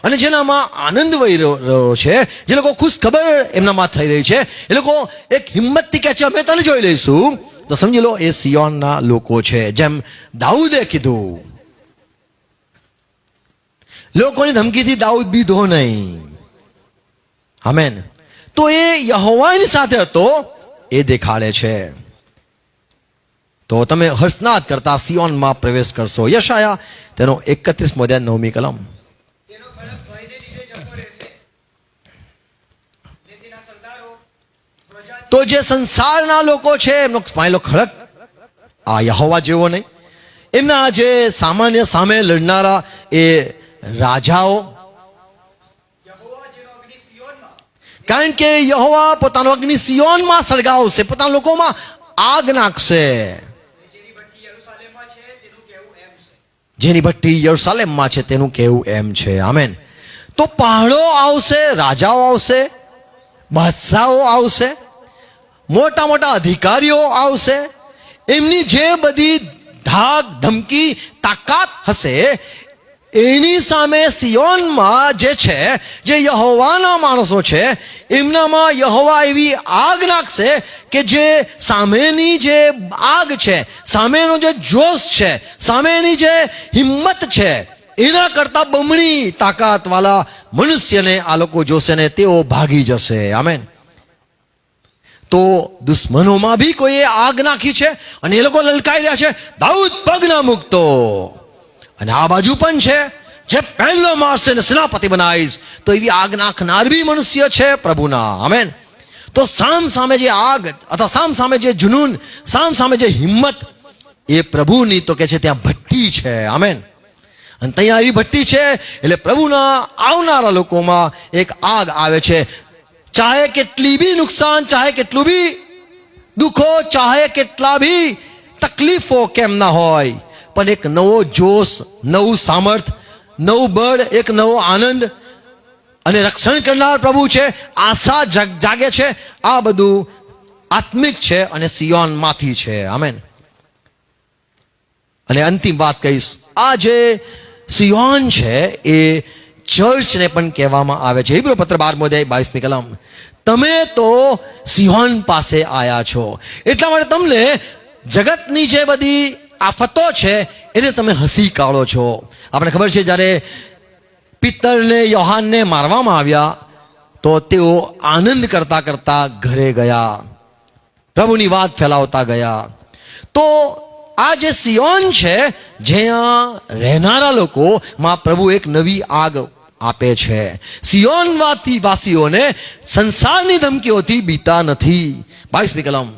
અને જેનામાં આનંદ વહી રહ્યો છે, જે લોકો ખુશ ખબર એમનામાં થઈ રહી છે, એ લોકો એક હિંમતથી કહે છે અમે તને જોઈ લઈશું, તો સમજી લો એ સિયોનના લોકો છે. જેમ દાઉદે કીધું, લોકોની ધમકીથી દાઉદ બીધો નહીં. આમેન. તો એ યહોવાની સાથે હતો એ દેખાડે છે. તો તમે હર્ષનાદ કરતા સિયોનમાં પ્રવેશ કરશો. યશાયા તેનો 31મો અધ્યાય 9મી કલમ. તો જે સંસારના લોકો છે એમનો સ્માઈલો ખડક આ યહોવા જેવો નહીં. એમના જે સામાન્ય સામે લડનારા એ રાજાઓ, કારણ કે યહોવા પોતાનો અગ્નિ સિયોનમાં સળગાવશે, પોતાના લોકોમાં આગ નાખશે. જેની ભઠ્ઠી યરુશલેમમાં છે તેનું કહેવું એમ છે. આમેન. તો પહાડો આવશે, રાજાઓ આવશે, બાદશાહો આવશે, મોટા મોટા અધિકારીઓ આવશે. એમની જે બધી ધાક ધમકી તાકાત હશે એની સામે સિયોનમાં જે છે, જે યહોવાના માણસો છે, એમનામાં યહોવા એવી આગ નાખશે કે જે સામેની જે આગ છે, સામેનો જે જોશ છે, સામેની જે હિંમત છે, એના કરતા બમણી તાકાત વાળા મનુષ્યને આ લોકો જોશે ને તેઓ ભાગી જશે. આમેન. તો દુશ્મનોમાં બી કોઈએ આગ નાખી છે અને એ લોકો લલકાઈ રહ્યા છે, દાઉદ પગ ના મૂકતો. અને આ બાજુ પણ છે, જે પહેલો મારશે ને સેનાપતિ બનાવીશ. તો એવી આગ નાખનાર બી મનુષ્ય છે પ્રભુના. આમેન. તો સામ સામે જે આગ અથવા સામ સામે જે જુનૂન, સામ સામે જે હિંમત એ પ્રભુની તો કે છે ત્યાં ભઠ્ઠી છે. આમેન. અને ત્યાં એવી ભઠ્ઠી છે એટલે પ્રભુના આવનારા લોકોમાં એક આગ આવે છે. ચાહે કેટલી બી નુકસાન, ચાહે કેટલું બી દુઃખો, ચાહે કેટલા બી તકલીફો કેમ ના હોય, પણ એક નવો જોશ, નવું સામર્થ, નવું બળ, એક નવો આનંદ અને રક્ષણ કરનાર પ્રભુ છે. આશા જાગે છે. આ બધું આત્મિક છે અને સિયોનમાંથી છે. આમેન. અને અંતિમ વાત કહીશ, આ જે સિયોન છે એ ચર્ચને પણ કહેવામાં આવે છે. હિબ્रू પત્ર 12મો અધ્યાય 22મી કલમ. તમે તો સિયોન પાસે આયા છો, એટલા માટે તમને જગતની જે બધી આફતો છે એને તમે હસી કાઢો છો. આપણે ખબર છે જ્યારે પિત્તરને યોહાનને મારવામાં આવ્યા તો તેઓ આનંદ કરતા કરતા ઘરે ગયા, પ્રભુની વાત ફેલાવતા ગયા. તો આ જે સિયોન છે, જ્યાં રહેનારા લોકોમાં પ્રભુ એક નવી આગ આપે છે. સિયોન વાસીઓને સંસારની ધમકીઓથી બીતા નથી. 22મી કલમ.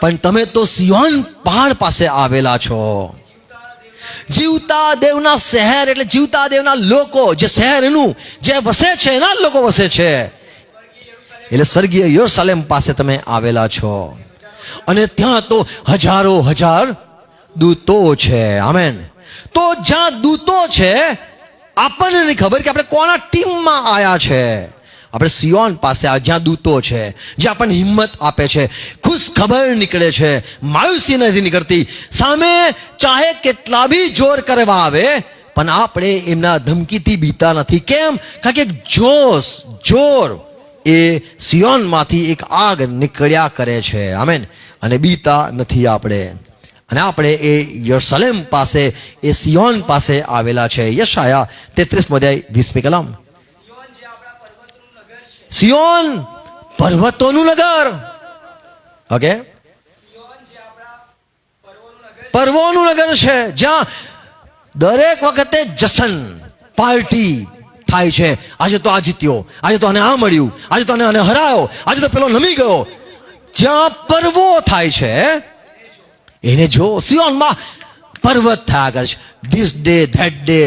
પણ તમે તો સિયોન પહાડ પાસે આવેલા છો, જીવતા દેવના શહેર, એટલે જીવતા દેવના લોકો, જે શહેરનું જે વસે છે એના લોકો વસે છે, એટલે સ્વર્ગીય યરુશલેમ પાસે તમે આવેલા છો. અને ત્યાં તો હજારો હજાર દૂતો છે. આમેન. તો જ્યાં દૂતો છે, આપણને નહીં ખબર કે આપણે કોના ટીમમાં આયા છે. આપણે સિયોન પાસે આ જ્યાં દૂતો છે, જે આપણને હિંમત આપે છે, ખુશ ખબર નીકળે છે, માયુસી નથી નીકળતી. સામે ચાહે કેટલા બી જોર કરવા આવે પણ આપણે એમના ધમકીથી બીતા નથી. કેમ? કારણ કે જોશ, જોર એ સિયોનમાંથી એક આગ નીકળ્યા કરે છે. આમેન. અને બીતા નથી આપણે. અને આપણે એ યરુશલેમ પાસે, એ સિયોન પાસે આવેલા છે. યશાયા 33મો અધ્યાય 20મી કલમ. સિયોન પર્વતોનું નગર. ઓકે, પર્વોનું નગર છે, જ્યાં દરેક વખતે જશન પાર્ટી થાય છે. આજે તો આ જીત્યો, આજે તો આને આ મળ્યું, આજે તો આને હરાયો, આજે તો પેલો નમી ગયો. જ્યાં પર્વો થાય છે એને જો. સિયોનમાં પર્વત થયા કરે છે. This day, that day,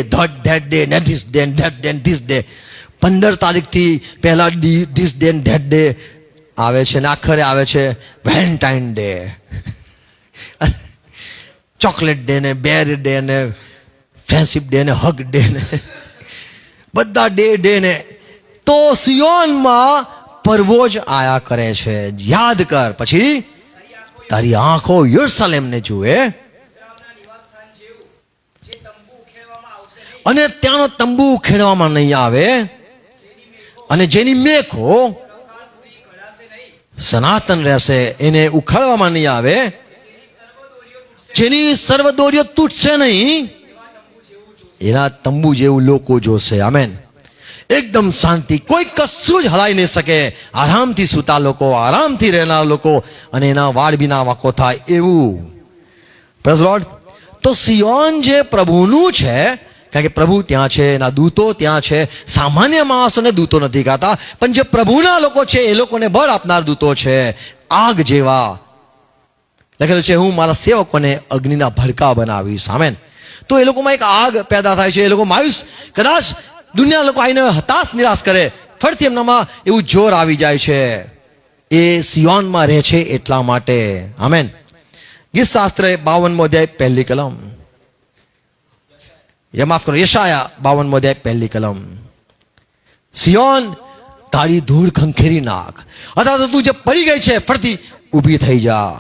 that day, ને this day, that day, this day. 15 તારીખથી પહેલા ધીસ ડે ધેટ ડે આવે છે ને આખરે આવે છે વેલેન્ટાઇન ડે, ચોકલેટ ડે ને બેર ડે ને ફ્રેન્ડશિપ ડે ને હગ ડે ને બધા ડે ને. તો સિયોનમાં પર્વો જ આયા કરે છે. યાદ કર, પછી તારી આંખો યરુશલેમને જુએ અને ત્યાંનો તંબુ ખેડવામાં નહીં આવે, અને જેની મેખો સનાતન રહેશે, એને ઉખાડવામાં નહીં આવે, જેની સર્વ દોરીઓ તૂટશે નહીં, એના તંબુ જેવું લોકો જોશે. આમેન. એકદમ શાંતિ, કોઈ કશું જ હલાઈ નહીં શકે, આરામથી સૂતા લોકો, આરામથી રહેનાર લોકો, અને એના વાળ બી ના વાંકો થાય એવું. Praise lord. તો સિયોન જે પ્રભુનું છે, કારણ કે પ્રભુ ત્યાં છે, એના દૂતો ત્યાં છે. સામાન્ય માણસોને દૂતો નથી કહેતા, પણ જે પ્રભુના લોકો છે એ લોકોને બળ આપનાર દૂતો છે. આગ જેવા લખેલું છે, હું મારા સેવકોને અગ્નિના ભડકા બનાવીશ. આમેન. તો એ લોકોમાં એક આગ પેદા થાય છે. એ લોકો માયુસ, કદાચ દુનિયા લોકો આવીને હતાશ નિરાશ કરે, ફરીથી એમનામાં એવું જોર આવી જાય છે. એ સિયોનમાં રહે છે એટલા માટે. આમેન. ગીત શાસ્ત્ર 52મો અધ્યાય 1લી કલમ, માફ કરો, યશાયા 52મો અધ્યાય 1લી કલમ. સિયોન, તારી ધૂળ ખંખેરી નાખ, અથવા તો તું જે પડી ગઈ છે ફરતી ઊભી થઈ જા.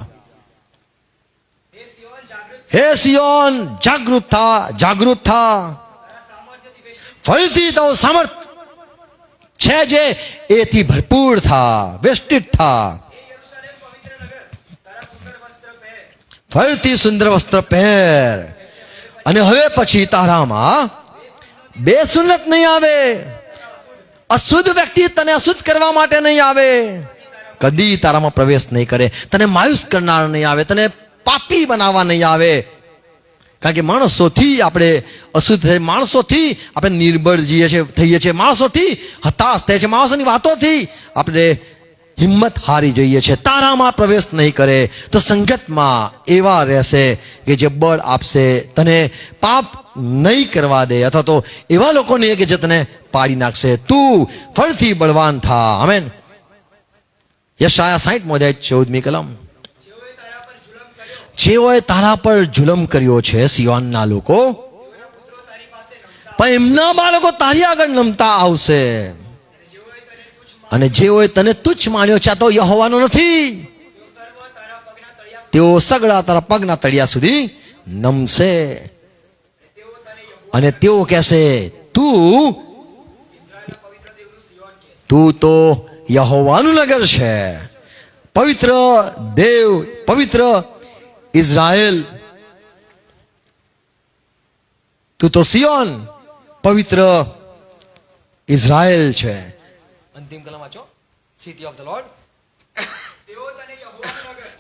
હે સિયોન, જાગૃત થા, જાગૃત થા, ફરીથી તો સામર્થ છે જે એથી ભરપૂર થા, વેષ્ટિત થા. ફરીથી સુંદર વસ્ત્ર પહેર, અને હવે પછી તારામાં બે સુન્નત નહીં આવે. અશુદ્ધ વ્યક્તિ તને અશુદ્ધ કરવા માટે નહીં આવે, કદી તારામાં પ્રવેશ નહીં કરે, તને માયુસ કરનાર નહીં આવે, તને પાપી બનાવવા નહીં આવે. કારણ કે માણસોથી આપણે અશુદ્ધ થઈ, માણસોથી આપણે નિર્બળ થઈએ છીએ, માણસોથી હતાશ થાય છે, માણસોની વાતોથી આપણે હિંમત હારી જઈએ છીએ. તારામાં પ્રવેશ નહીં કરે તો સંગતમાં એવા રહેશે કે જે બળ આપશે, તને પાપ નહીં કરવા દે, અથવા તો એવા લોકો નહીં કે જે તને પાડી નાખશે. તું ફરીથી બળવાન થા. આમેન. યશાયા 60મો અધ્યાય 14મી કલમ. જેઓએ તારા પર જુલમ કર્યો છે, સિયોનના લોકો, પણ એમના બાળકો તારી આગળ નમતા આવશે. અને જેઓએ તને તુચ્છ માન્યો છે, આ તો યહોવાનો નથી, તેઓ સગડા તારા પગના તળિયા સુધી નમશે. અને તેઓ કહેશે, તું તો યહોવાનું નગર છે, પવિત્ર દેવ, પવિત્ર ઇઝરાયલ, તું તો સિયોન પવિત્ર ઇઝરાયલ છે. અંતિમ કલમ વાંચો, સિટી ઓફ ધ લોર્ડ.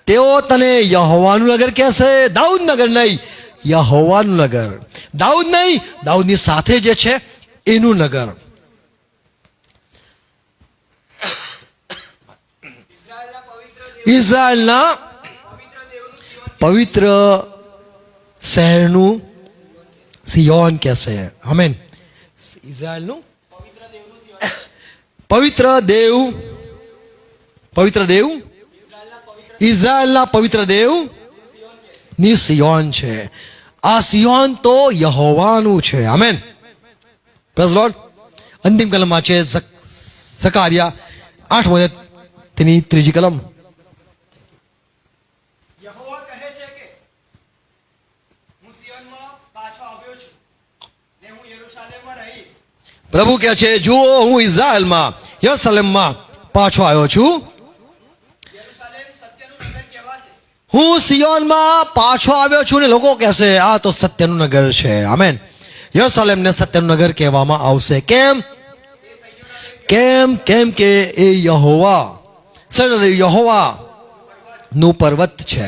તેઓ તને યહોવાનું નગર કહેશે, દાઉદ નગર નહીં, યહોવાનું નગર. દાઉદ નહીં, દાઉદની સાથે જે છે એનું નગર. ઇઝરાયલના પવિત્ર શહેરનું સિયોન કહેશે. આમેન. ઇઝરાયલનું પવિત્ર દેવ, પવિત્ર દેવ, ઇઝરાયલના પવિત્ર દેવ ની સિયોન છે. આ સિયોન તો યહોવાનું છે. આમેન. Praise lord. અંતિમ કલમમાં છે સકારિયા 8મો અધ્યાય તેની 3જી કલમ. પ્રભુ કહે છે, જુઓ હું ઇઝરાયલમાં, યરુશલેમમાં પાછો આવ્યો છું. હું સિયોનમાં પાછો આવ્યો છું ને લોકો કહેશે, આ તો સત્યનું નગર છે. આમેન. યરુશલેમને સત્યનું નગર કહેવામાં આવશે. કેમ? કેમ કે એ યહોવા, સર્વદેવ યહોવા નું પર્વત છે,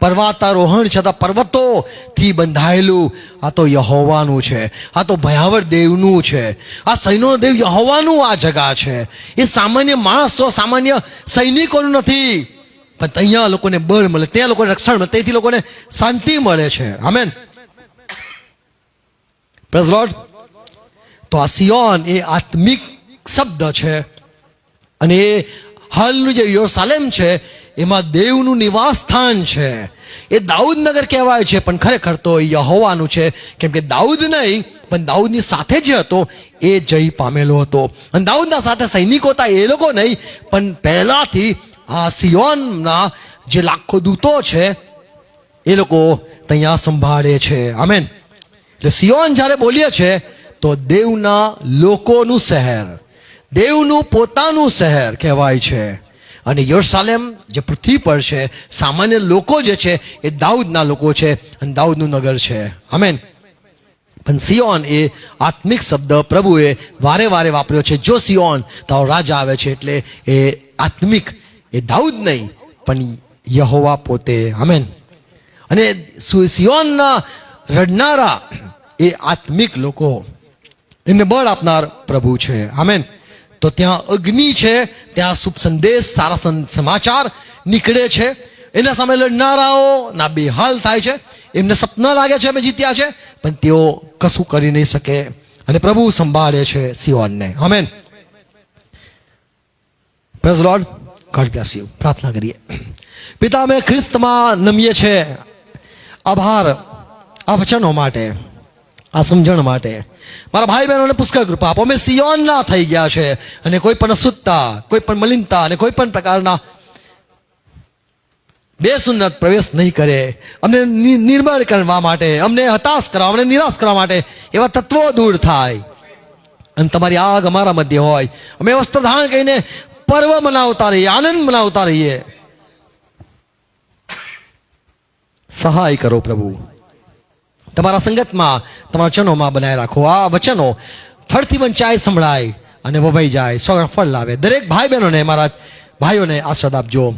પર્વતારોહણ છતાં પર્વતોથી બંધાયેલું. આ તો યહોવાનું છે, આ તો ભયાવહ દેવનું છે, આ સૈન્યનો દેવ યહોવાનું આ જગા છે. એ સામાન્ય માણસો, સામાન્ય સૈનિકોનું નથી, પણ અહીંયા લોકોને બળ મળે, ત્યાં લોકોને રક્ષણ મળે, તેથી લોકોને શાંતિ મળે છે. આમેન. Praise lord. તો આ સિયોન એ આત્મિક શબ્દ છે, અને એ હાલનું જે યરુશલેમ છે એમાં દેવનું નિવાસ સ્થાન છે. એ દાઉદ નગર કહેવાય છે, પણ ખરેખર તો યહોવાનું છે. કેમ કે દાઉદ નહીં, પણ દાઉદની સાથે જે હતો એ જય પામેલો હતો. અને દાઉદના સાથે સૈનિકો હતા એ લોકો નહીં, પણ પહેલાથી આ સિયોનના જે લાખો દૂતો છે એ લોકો ત્યાં સંભાળે છે. આમેન. એટલે સિયોન જ્યારે બોલીએ છે તો દેવના લોકોનું શહેર, દેવનું પોતાનું શહેર કહેવાય છે. અને યરુશલેમ જે પૃથ્વી પર છે, સામાન્ય લોકો જે છે એ દાઉદના લોકો છે, અને દાઉદનું નગર છે. આમેન. પણ સિયોન એ આત્મિક શબ્દ પ્રભુએ વારે વારે વાપર્યો છે. જો સિયોન તારો રાજા આવે છે એટલે એ આત્મિક, એ દાઉદ નહીં પણ યહોવા પોતે. આમેન. અને સિયોનના રડનારા એ આત્મિક લોકો, એમને બળ આપનાર પ્રભુ છે. આમેન. તો ત્યાં અગ્નિ છે, ત્યાં શુભ સંદેશ, સારા સમાચાર નીકળે છે. એના સામે લડનારાઓ ના બેહાલ થાય છે. એમને સપના લાગે છે અમે જીત્યા છે, પણ તેઓ કશું કરી નહીં શકે. અને પ્રભુ સંભાળે છે સિયોનને. આમેન. Praise Lord. God bless you. પ્રાર્થના કરીએ. પિતા, અમે ખ્રિસ્તમાં નમીએ છે. આભાર આ વચનો માટે, આ સમજણ માટે. મારા ભાઈ બહેનોને પુષ્કળ કૃપા આપો. અમે સિયોનના થઈ ગયા છે અને કોઈ પણ અશુદ્ધતા, કોઈ પણ મલિનતા અને કોઈ પણ પ્રકારના બેસુન્નત પ્રવેશ નહીં કરે. અમને નિર્મળ કરવા માટે, અમને હતાશ કરવા, અમને નિરાશ કરવા માટે એવા તત્વો દૂર થાય અને તમારી આગ અમારા મધ્ય હોય. અમે વસ્ત્ર ધારણ કરીને પર્વ મનાવતા રહીએ, આનંદ મનાવતા રહીએ. સહાય કરો પ્રભુ. તમારા સંગતમાં, તમારા વચનોમાં બનાવી રાખો. આ વચનો ફળથી વંચાય, સંભળાય અને વવાઈ જાય, ફળ લાવે. દરેક ભાઈ બહેનોને, મારા ભાઈઓને આશીર્વાદ આપજો.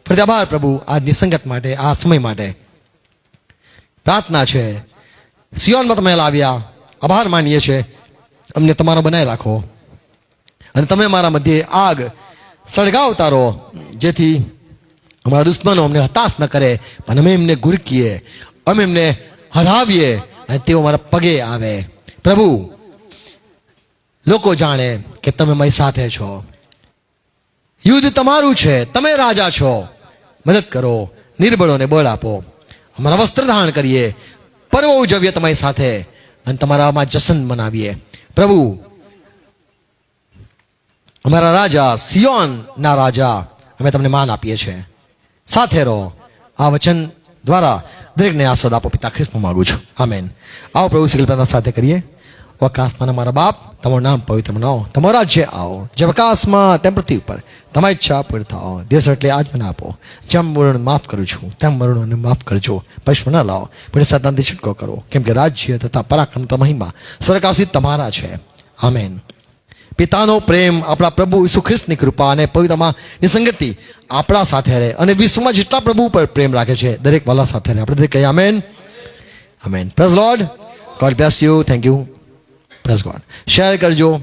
ફરીથી આભાર પ્રભુ આજની સંગત માટે, આ સમય માટે. પ્રાર્થના છે સિયોનમાં તમે લાવ્યા, આભાર માનીએ છીએ. અમને તમારો બનાવી રાખો અને તમે મારા મધ્યે આગ સળગાવતા રહો, જેથી અમારા દુશ્મનો અમને હતાશ ન કરે, પણ અમે એમને ગુરકીએ, અમે એમને હરાવીએ અને તેઓ મારા પગે આવે. પ્રભુ, લોકો જાણે કે તમે મારી સાથે છો. યુદ્ધ તમારું છે, તમે રાજા છો. મદદ કરો, નિર્બળોને બળ આપો. અમારા વસ્ત્ર ધારણ કરીએ, પર્વ ઉજવીએ તમારી સાથે અને તમારામાં જશન મનાવીએ. પ્રભુ, અમારા રાજા, સિયોનના રાજા, અમે તમને માન આપીએ છીએ. સાથે રહો. આ વચન દ્વારા દરેકને આસ્વાદ આપો. પિતા ખ્રિસ્તમાં માંગુ છું. આમેન. આવો પ્રભુ શ્રી પ્રાર્થના સાથે કરીએ. આકાશમાં મારા બાપ, તમારું નામ પવિત્ર બનાવો, તમારું રાજ્ય આવો, જેમ આકાશમાં તેમ પૃથ્વી ઉપર તમારી ઈચ્છા પૂરી થાઓ. દિવસ એટલે આજ મને આપો. જેમ મરણોને માફ કરું છું તેમ મરણોને માફ કરજો. પૈસા ન લાવો, પણ સદાંતિ છૂટકો કરો, કેમ કે રાજ્ય તથા પરાક્રમ તથા મહિમા સ્વર્ગાસીત તમારા છે. આમેન. પિતાનો પ્રેમ, આપણા પ્રભુ ઈસુ ખ્રિસ્તની કૃપા અને પવિત્રમાં નિસંગતિ આપણા સાથે રહે અને વિશ્વમાં જેટલા પ્રભુ પર પ્રેમ રાખે છે દરેક વાલા સાથે રહે. આપણે દરેક કહીએ amen. Amen. Praise Lord. God bless you. Thank you. Praise God. Share કરજો.